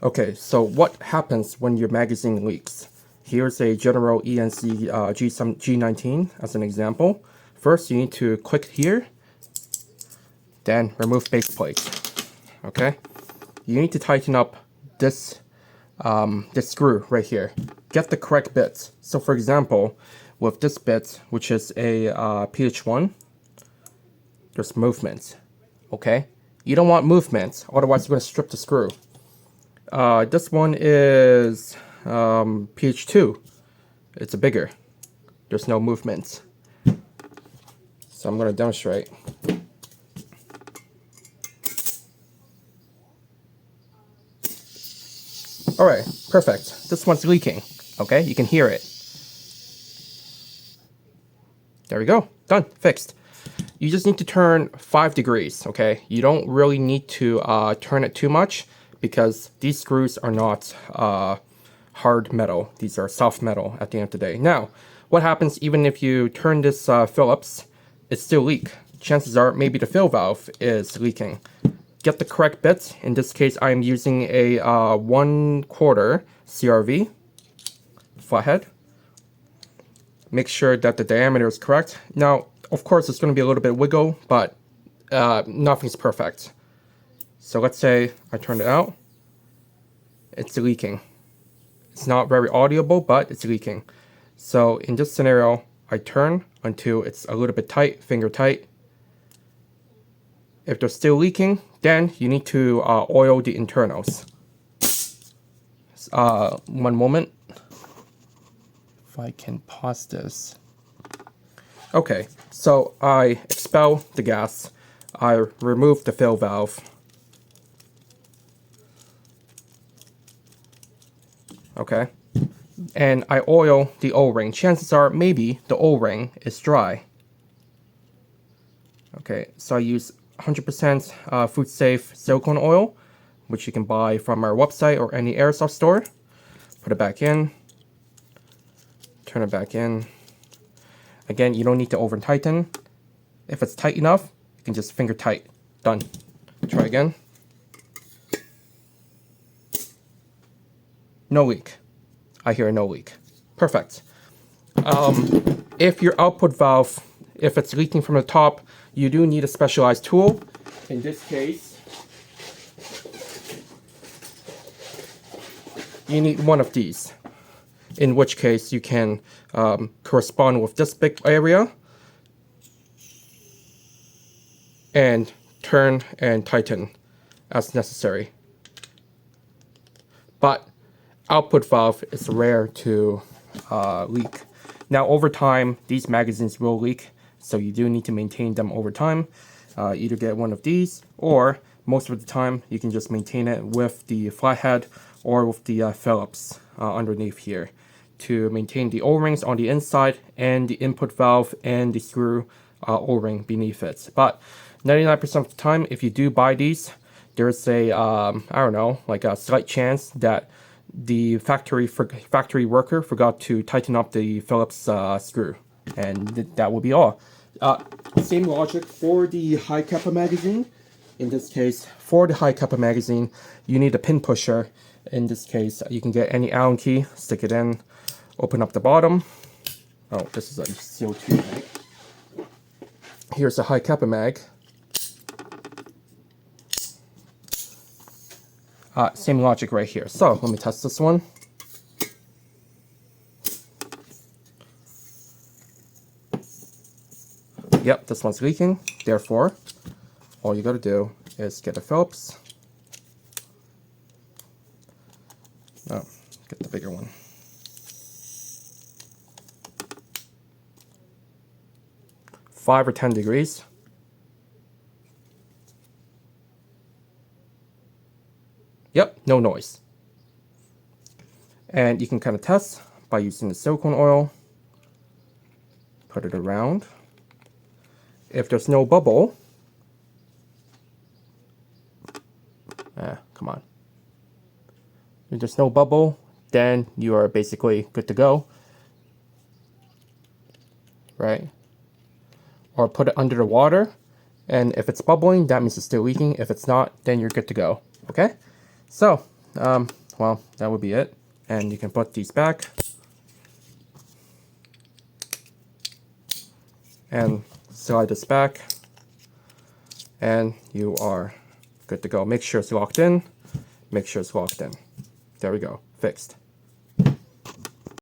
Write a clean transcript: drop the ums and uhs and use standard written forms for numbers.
Okay, so what happens when your magazine leaks? Here's a general ENC G19 as an example. First, you need to click here, then remove base plate. Okay, you need to tighten up this this screw right here. Get the correct bits. So, for example, with this bit, which is a PH1, there's movement. Okay, you don't want movement, otherwise you're going to strip the screw. This one is PH2. It's a bigger. There's no movement. So I'm going to demonstrate. Alright, perfect. This one's leaking. Okay, you can hear it. There we go. Done. Fixed. You just need to turn 5 degrees, okay? You don't really need to turn it too much, because these screws are not hard metal. These are soft metal at the end of the day. Now, what happens even if you turn this Phillips, it still leak. Chances are maybe the fill valve is leaking. Get the correct bit. In this case, I'm using a 1/4 CRV flathead. Make sure that the diameter is correct. Now, of course, it's going to be a little bit wiggle, but nothing's perfect. So let's say I turn it out. It's leaking. It's not very audible, but it's leaking. So in this scenario, I turn until it's a little bit tight, finger tight. If they're still leaking, then you need to oil the internals. One moment. If I can pause this. Okay, so I expel the gas. I remove the fill valve. Okay, and I oil the O-ring. Chances are maybe the O-ring is dry. Okay, so I use 100% food safe silicone oil, which you can buy from our website or any airsoft store. Put it back in, turn it back in. Again, you don't need to over tighten. If it's tight enough, you can just finger tight. Done. Try again. No leak. I hear no leak. Perfect. If your output valve, if it's leaking from the top, you do need a specialized tool. In this case, you need one of these. In which case, you can correspond with this big area and turn and tighten as necessary. But output valve is rare to leak. Now, over time, these magazines will leak, so you do need to maintain them over time. Either get one of these, or most of the time, you can just maintain it with the flathead or with the Phillips underneath here to maintain the O-rings on the inside and the input valve and the screw O-ring beneath it. But 99% of the time, if you do buy these, there's a, I don't know, like a slight chance that the factory worker forgot to tighten up the Phillips screw, and that will be all. Same logic for the Hicapa magazine. In this case, for the Hicapa magazine, you need a pin pusher. In this case, you can get any Allen key, stick it in, open up the bottom. Oh, this is a CO2 mag. Here's a Hicapa mag. Same logic right here. So let me test this one. Yep, this one's leaking. Therefore, all you gotta do is get a Phillips. Oh, get the bigger one. Five or 10 degrees. Yep, no noise. And you can kind of test by using the silicone oil. Put it around. If there's no bubble, come on. If there's no bubble, then you are basically good to go, right? Or put it under the water, and if it's bubbling, that means it's still leaking. If it's not, then you're good to go, okay? So, well, that would be it. And you can put these back. And slide this back. And you are good to go. Make sure it's locked in. Make sure it's locked in. There we go. Fixed.